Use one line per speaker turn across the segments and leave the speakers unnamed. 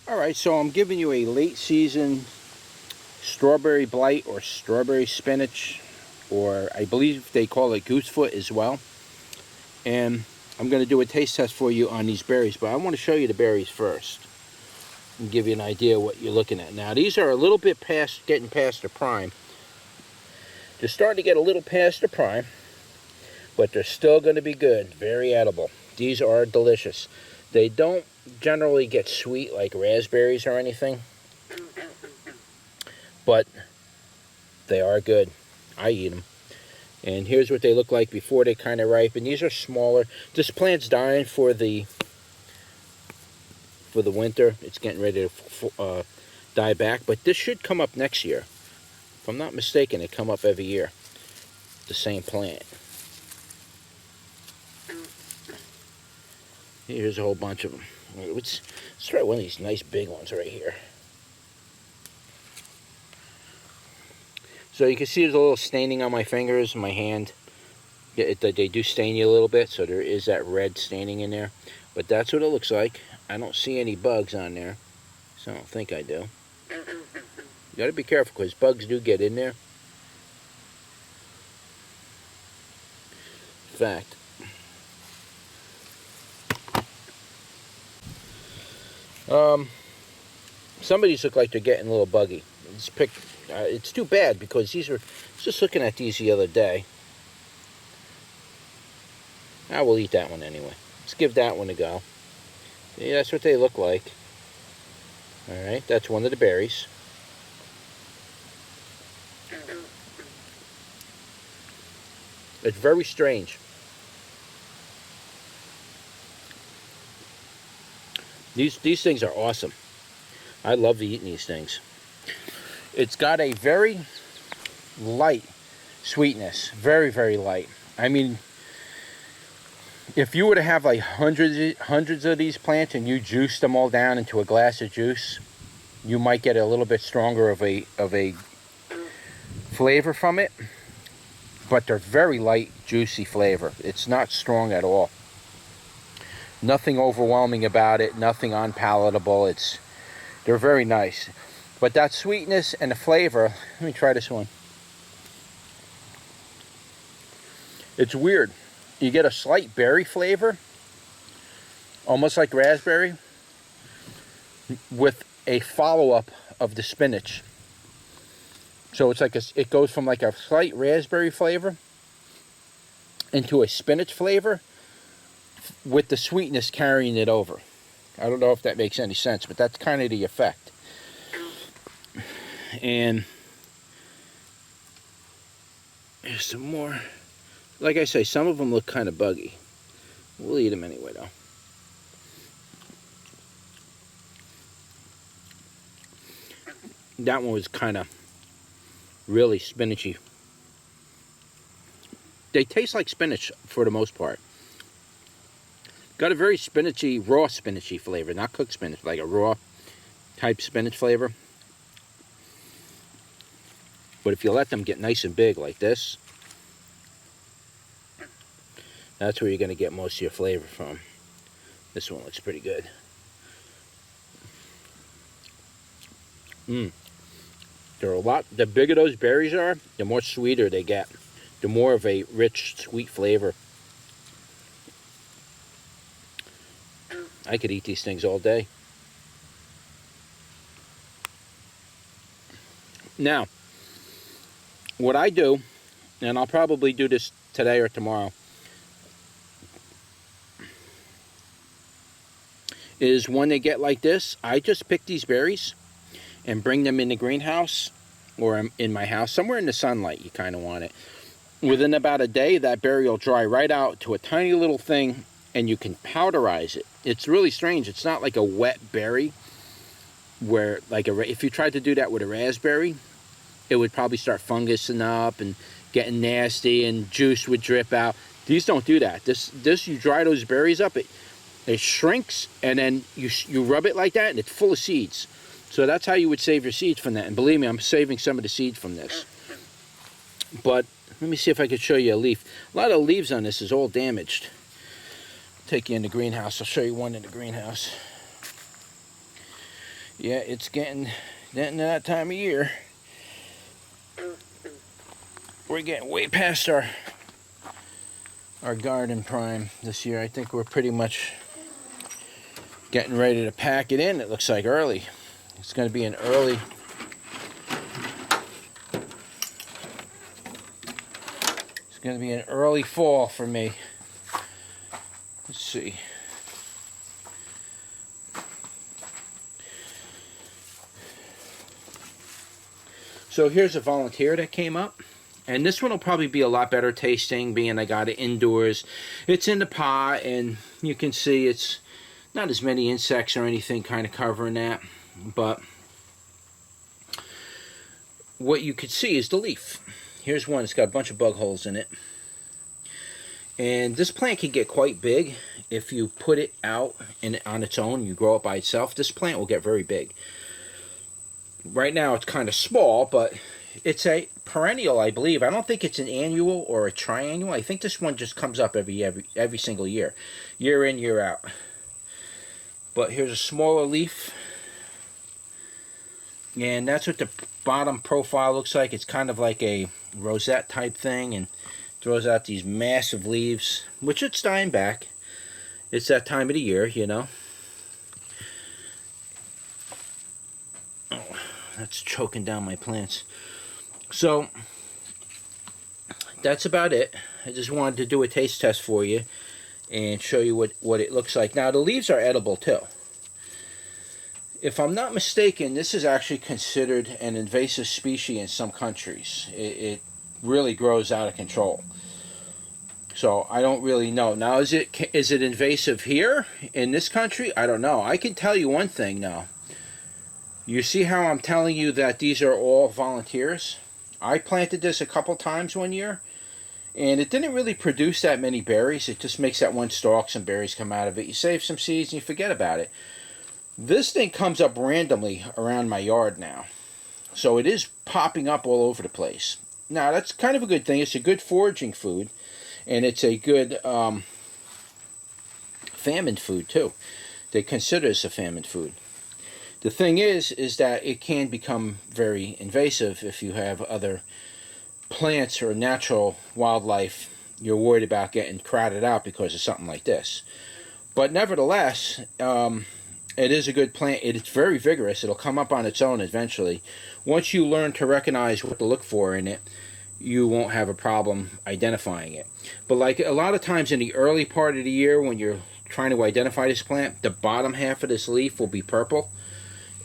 Alright, so I'm giving you a late season strawberry blight or strawberry spinach, or I believe they call it goosefoot as well. And I'm going to do a taste test for you on these berries, but I want to show you the berries first and give you an idea of what you're looking at. Now these are a little bit getting past the prime. They're starting to get a little past the prime, but they're still going to be good, very edible. These are delicious. They don't generally get sweet like raspberries or anything, but they are good. I eat them. And here's what they look like before they kind of ripen. These are smaller. This plant's dying for the winter. It's getting ready to die back, but this should come up next year. If I'm not mistaken, they come up every year. The same plant. Here's a whole bunch of them. Let's try one of these nice big ones right here. So you can see there's a little staining on my fingers and my hand. They do stain you a little bit, so there is that red staining in there. But that's what it looks like. I don't see any bugs on there, so I don't think I do. You gotta be careful because bugs do get in there. In fact, some of these look like they're getting a little buggy. It's too bad because I was just looking at these the other day. I will eat that one anyway. Let's give that one a go. Yeah, that's what they look like. Alright, that's one of the berries. It's very strange. These things are awesome. I love eating these things. It's got a very light sweetness. Very, very light. I mean, if you were to have like hundreds of these plants and you juiced them all down into a glass of juice, you might get a little bit stronger of a flavor from it. But they're very light, juicy flavor. It's not strong at all. Nothing overwhelming about it. Nothing unpalatable. They're very nice. But that sweetness and the flavor, let me try this one. It's weird. You get a slight berry flavor, almost like raspberry, with a follow-up of the spinach. So it's like it goes from like a slight raspberry flavor into a spinach flavor with the sweetness carrying it over. I don't know if that makes any sense, but that's kind of the effect. And there's some more. Like I say, some of them look kind of buggy. We'll eat them anyway, though. That one was kind of really spinachy. They taste like spinach for the most part. Got a very spinachy, raw spinachy flavor, not cooked spinach, like a raw type spinach flavor. But if you let them get nice and big like this, that's where you're going to get most of your flavor from. This one looks pretty good. The bigger those berries are, the more sweeter they get. The more of a rich, sweet flavor. I could eat these things all day. Now, what I do, and I'll probably do this today or tomorrow, is when they get like this, I just pick these berries and bring them in the greenhouse or in my house, somewhere in the sunlight. You kind of want it. Within about a day, that berry will dry right out to a tiny little thing, and you can powderize it. It's really strange. It's not like a wet berry where, like, if you tried to do that with a raspberry, it would probably start fungusing up and getting nasty, and juice would drip out. These don't do that. This you dry those berries up, it shrinks, and then you rub it like that, and it's full of seeds. So that's how you would save your seeds from that. And believe me, I'm saving some of the seeds from this. But let me see if I could show you a leaf. A lot of leaves on this is all damaged. Take you in the greenhouse. I'll show you one in the greenhouse. Yeah, it's getting into that time of year. We're getting way past our garden prime this year. I think we're pretty much getting ready to pack it in. It looks like early. It's going to be an early. It's going to be an early fall for me. Let's see. So here's a volunteer that came up. And this one will probably be a lot better tasting, being I got it indoors. It's in the pot, and you can see it's not as many insects or anything kind of covering that. But what you could see is the leaf. Here's one. It's got a bunch of bug holes in it. And this plant can get quite big if you put it out on its own. You grow it by itself. This plant will get very big. Right now it's kind of small, but it's a perennial, I believe. I don't think it's an annual or a triannual. I think this one just comes up every single year. Year in, year out. But here's a smaller leaf. And that's what the bottom profile looks like. It's kind of like a rosette type thing, and throws out these massive leaves, which it's dying back. It's that time of the year, you know. Oh, that's choking down my plants. So that's about it. I just wanted to do a taste test for you and show you what it looks like. Now the leaves are edible too. If I'm not mistaken, this is actually considered an invasive species in some countries. It really grows out of control. So I don't really know. Now is it invasive here in this country? I don't know. I can tell you one thing now. You see how I'm telling you that these are all volunteers? I planted this a couple times one year, and it didn't really produce that many berries. It just makes that one stalk, some berries come out of it. You save some seeds and you forget about it. This thing comes up randomly around my yard now. So it is popping up all over the place. Now that's kind of a good thing. It's a good foraging food, and it's a good famine food too. They consider this a famine food. The thing is that it can become very invasive if you have other plants or natural wildlife you're worried about getting crowded out because of something like this. But nevertheless, it is a good plant. It's very vigorous. It'll come up on its own eventually. Once you learn to recognize what to look for in it, you won't have a problem identifying it. But like a lot of times in the early part of the year when you're trying to identify this plant, the bottom half of this leaf will be purple,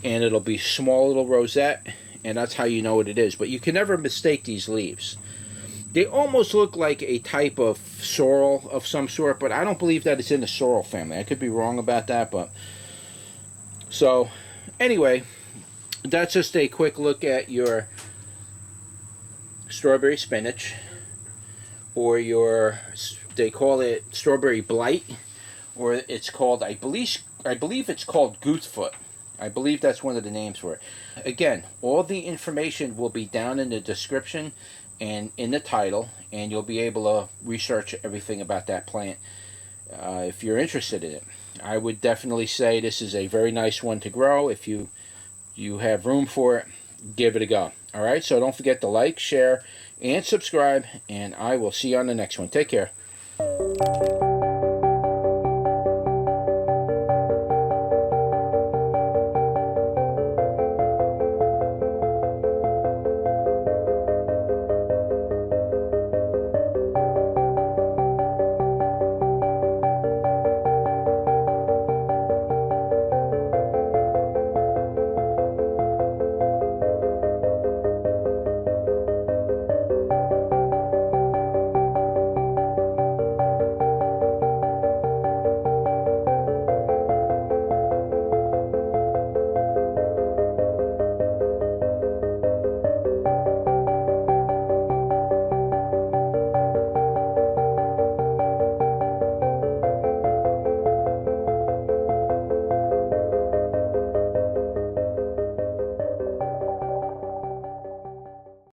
and it'll be small little rosette, and that's how you know what it is. But you can never mistake these leaves. They almost look like a type of sorrel of some sort, but I don't believe that it's in the sorrel family. I could be wrong about that, but so anyway, that's just a quick look at your strawberry spinach, or your, they call it strawberry blight, or it's called, I believe it's called goosefoot. I believe that's one of the names for it. Again, all the information will be down in the description and in the title, and you'll be able to research everything about that plant if you're interested in it. I would definitely say this is a very nice one to grow. If you have room for it, give it a go. All right, so don't forget to like, share, and subscribe, and I will see you on the next one. Take care.